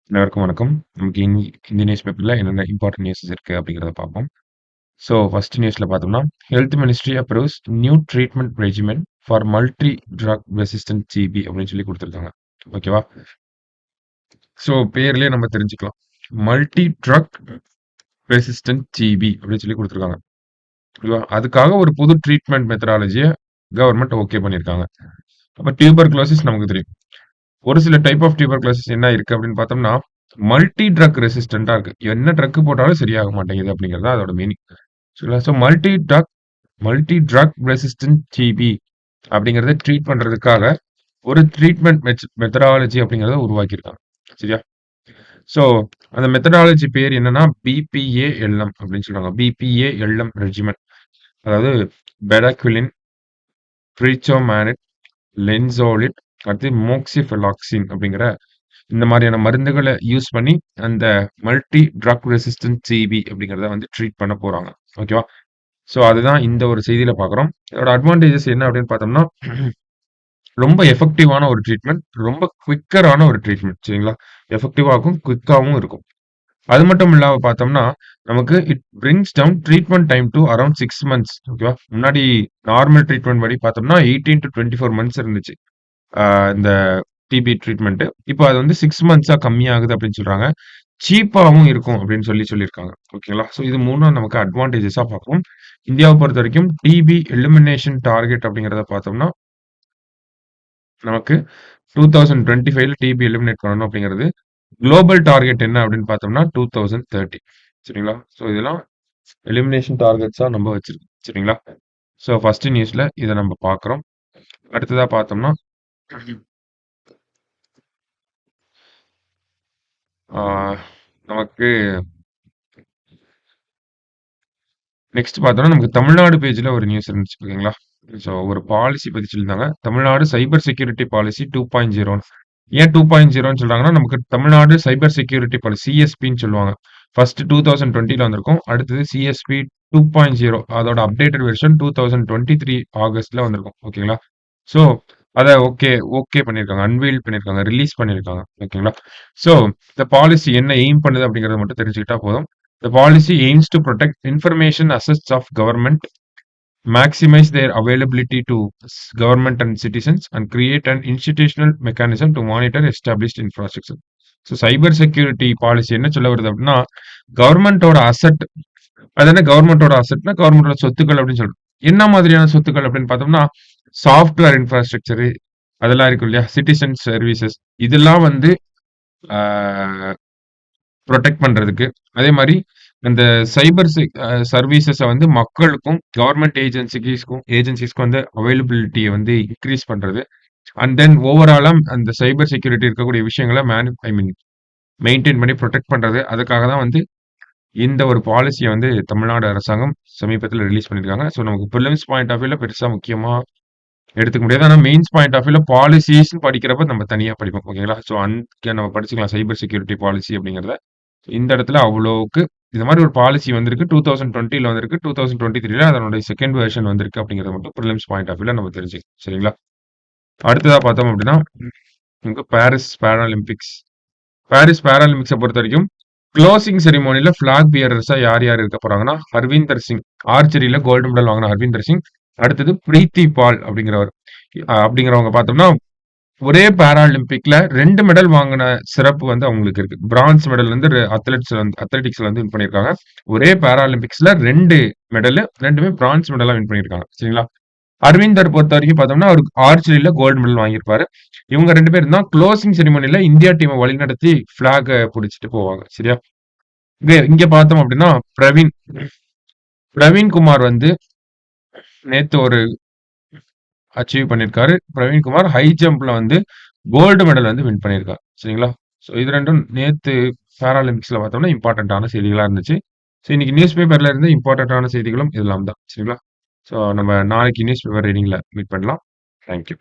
அனைவருக்கும் வணக்கம். நமக்கு இந்த நியூஸ் பேப்பர்ல என்னென்ன இம்பார்ட்டன்ட் நியூஸஸ் இருக்கு அப்படிங்கிறத பார்ப்போம். ஸோ ஃபர்ஸ்ட் நியூஸ்ல பார்த்தோம்னா, health ministry approves new treatment regimen for multi drug resistant TB அப்படின்னு சொல்லி குடுத்துருக்காங்க. ஓகேவா? ஸோ பேர்லயே நம்ம தெரிஞ்சுக்கலாம். மல்டி ட்ரக் ரெசிஸ்டன்ட் டிபி அப்படின்னு சொல்லி குடுத்துருக்காங்க. ஓகேவா? அதுக்காக ஒரு புது ட்ரீட்மெண்ட் மெத்தடாலஜிய கவர்ன்மெண்ட் ஓகே பண்ணியிருக்காங்க. அப்ப டியூபர்குலோசிஸ் நமக்கு தெரியும். ஒரு சில டைப் ஆஃப் டியூபர்குலோசிஸ் என்ன இருக்கு அப்படின்னு பார்த்தோம்னா, மல்டி ட்ரக் ரெசிஸ்டன்ட்டா இருக்கு. என்ன ட்ரக் போட்டாலும் சரியாக மாட்டேங்குது அப்படிங்கிறது தான் அதோட மீனிங். சரிங்களா? So multi drug resistant TB அப்படிங்கிறத ட்ரீட் பண்றதுக்காக ஒரு ட்ரீட்மெண்ட் மெத்தடாலஜி அப்படிங்கிறத உருவாக்கியிருக்காங்க. சரியா? ஸோ அந்த மெத்தடாலஜி பேர் என்னன்னா பிபிஏஎல்எம் அப்படின்னு சொல்றாங்க. பிபிஏஎல்எம் ரெஜிமென். அதாவது பெடாக்விலின், ப்ரீச்சோமேனிட், லென்சோலிட், அடுத்து மோக்சிஃபெலாக்சின் அப்படிங்கிற இந்த மாதிரியான மருந்துகள யூஸ் பண்ணி, அந்த மல்டி ட்ரக் ரெசிஸ்டன்ட் டிபி அப்படிங்கிறத வந்து ட்ரீட் பண்ண போறாங்க. ஓகேவா? ஸோ அதுதான் இந்த ஒரு செய்தியில பார்க்குறோம். இதோட அட்வான்டேஜஸ் என்ன அப்படின்னு பார்த்தோம்னா, ரொம்ப எஃபெக்டிவான ஒரு ட்ரீட்மெண்ட். ரொம்ப குயிக்கரான ஒரு ட்ரீட்மெண்ட். சரிங்களா? எஃபெக்டிவாவும், குயிக்காவும் இருக்கும். அது மட்டும் இல்லாம பார்த்தோம்னா, நமக்கு it brings down treatment time to around 6 months. ஓகேவா? முன்னாடி நார்மல் ட்ரீட்மெண்ட் படி பார்த்தோம்னா 18 டூ 24 மந்த்ஸ் இருந்துச்சு. ஆ இந்த டிபி ட்ரீட்மெண்ட். இப்போ அது வந்து 6 மந்த்ஸா கம்மியாகுது அப்படின்னு சொல்றாங்க. சீப்பாவும் இருக்கும் அப்படின்னு சொல்லியிருக்காங்க. ஓகேங்களா? ஸோ இது 3ம் நமக்கு அட்வான்டேஜஸா பார்ப்போம். இந்தியாவ பொறுத்தவரைக்கும் டிபி எலிமினேஷன் டார்கெட் அப்படிங்கிறத பார்த்தோம்னா, நமக்கு 2025ல டிபி எலிமினேட் பண்ணணும் அப்படிங்கிறது. குளோபல் டார்கெட் என்ன அப்படின்னு பார்த்தோம்னா 2030. சரிங்களா? ஸோ இதெல்லாம் எலிமினேஷன் டார்கெட்ஸா நம்ம வச்சிருக்கோம். சரிங்களா? ஸோ ஃபர்ஸ்ட் நியூஸ்ல இத நம்ம பார்க்குறோம். அடுத்ததா பார்த்தோம்னா, ஆ நமக்கு நெக்ஸ்ட் பார்த்தோம்னா, நமக்கு தமிழ்நாடு பேஜ்ல ஒரு நியூஸ் இருந்துச்சு. ஓகேங்களா? ஸோ ஒரு பாலிசி பத்தி சொல்லியிருந்தாங்க. Tamil Nadu cyber security policy 2.0. ஏன் 2.0ன்னு சொல்றாங்கன்னா, நமக்கு தமிழ்நாடு சைபர் செக்யூரிட்டி பாலிசி சிஎஸ்பின்னு சொல்லுவாங்க. ஃபர்ஸ்ட் 2020ல வந்திருக்கும். அடுத்தது சிஎஸ்பி 2.0 அதோட அப்டேட்டட் வெர்ஷன் 2023 ஆகஸ்ட்ல வந்திருக்கும். ஓகேங்களா? ஸோ அத ஓகே பண்ணியிருக்காங்க. அன்வெயில் பண்ணியிருக்காங்க. ரிலீஸ் பண்ணியிருக்காங்க. ஓகேங்களா? ஸோ இந்த பாலிசி என்ன எய்ம் பண்ணுது அப்படிங்கிறத மட்டும் தெரிஞ்சுக்கிட்டா போதும். The policy aims to protect information assets of government, maximize their availability to government and citizens, and create an institutional mechanism to monitor established infrastructure. So cyber security policy என்ன சொல்ல வருது அப்படின்னா, கவர்மெண்டோட அசெட் அது என்ன கவர்மெண்டோட அசெட்னா கவர்மெண்டோட சொத்துக்கள் அப்படின்னு சொல்றோம். என்ன மாதிரியான சொத்துக்கள் அப்படின்னு பார்த்தோம்னா, சாஃப்ட்வேர் இன்ஃப்ராஸ்ட்ரக்சர் அதெல்லாம் இருக்கும் இல்லையா? சிட்டிசன் சர்வீசஸ் இதெல்லாம் வந்து புரொடெக்ட் பண்றதுக்கு. அதே மாரி அந்த சைபர் சர்வீசஸ வந்து மக்களுக்கும், கவர்ன்மென்ட் ஏஜென்சிஸ்க்கும் வந்து அவைலபிலிட்டிய வந்து இன்கிரீஸ் பண்றது. அண்ட் தென் ஓவராலா அந்த சைபர் செக்யூரிட்டி இருக்கக்கூடிய விஷயங்கள மெயின்டெயின் பண்ணி புரொடெக்ட் பண்றது. அதுக்காக தான் வந்து இந்த ஒரு பாலிசிய வந்து தமிழ்நாடு அரசாங்கம் சமீபத்தில ரிலீஸ் பண்ணியிருக்காங்க. ஸோ நமக்கு பிரிலிம்ஸ் பாயிண்ட் ஆஃப் வியூல பெருசா முக்கியமா எடுத்துக்க முடியாது. ஆனா மெயின்ஸ் பாயிண்ட் ஆஃப் வியூல பாலிசிஸ்ன்னு படிக்கிறப்ப நம்ம தனியா படிப்போம். ஓகேங்களா? ஸோ அங்க நம்ம படிச்சுக்கலாம் சைபர் செக்யூரிட்டி பாலிசி அப்படிங்கிறத. இந்த இடத்துல அவ்வளோக்கு இந்த மாதிரி ஒரு பாலிசி வந்திருக்கு. 2020ல வந்திருக்கு. 2023ல அதனுடைய செகண்ட் வெர்ஷன் வந்திருக்கு அப்படிங்கிறத மட்டும் பிரிலிம்ஸ் பாயிண்ட் ஆஃப் வியூல நம்ம தெரிஞ்சுக்கலாம். சரிங்களா? அடுத்ததா பார்த்தோம் அப்படின்னா, நமக்கு பாரிஸ் பாராலிம்பிக்ஸ பொறுத்தவரைக்கும், குளோசிங் செரிமனில பிளாக் பியரர்ஸா யார் யார் இருக்க போறாங்கன்னா, ஹர்வீந்தர் சிங் ஆர்ச்சரியில கோல்டு மெடல் வாங்குன ஹர்வீந்தர் சிங். அடுத்தது பிரீத்தி பால் அப்படிங்கிறவர். அப்படிங்கிறவங்க பார்த்தோம்னா, ஒரே பாராலிம்பிக்ல 2 மெடல் வாங்குன சிறப்பு வந்து அவங்களுக்கு இருக்கு. பிரான்ஸ் மெடல் வந்து அத்லெட்டிக்ஸ்ல வந்து வின் பண்ணியிருக்காங்க. ஒரே பாராலிம்பிக்ஸ்ல 2 மெடலு 2மே பிரான்ஸ் மெடலா வின் பண்ணியிருக்காங்க. சரிங்களா? அரவிந்தர் பொறுத்தவரைக்கும் பார்த்தோம்னா, அவரு ஆர்ச்சரில கோல்டு மெடல் வாங்கியிருப்பாரு. இவங்க 2 பேரும் தான் குளோசிங் செரிமனில இந்தியா டீம வழிநடத்தி பிளாக்க புடிச்சுட்டு போவாங்க. சரியா? இங்க இங்க பார்த்தோம் அப்படின்னா, பிரவீன் குமார் வந்து நேத்து ஒரு அச்சீவ் பண்ணியிருக்காரு. பிரவீன் குமார் ஹை ஜம்ப்ல வந்து கோல்டு மெடல் வந்து வின் பண்ணியிருக்காரு. சரிங்களா? ஸோ இது 2ம் நேத்து பாராலிம்பிக்ஸ்ல பார்த்தோம்னா இம்பார்ட்டன்ட்டான செய்திகளா இருந்துச்சு. ஸோ இன்னைக்கு நியூஸ் பேப்பர்ல இருந்து இம்பார்ட்டன்ட்டான செய்திகளும் இதெல்லாம் தான். சரிங்களா? ஸோ நம்ம நாளைக்கு நியூஸ் பேப்பர் ரீடிங்ல மீட் பண்ணலாம். Thank you.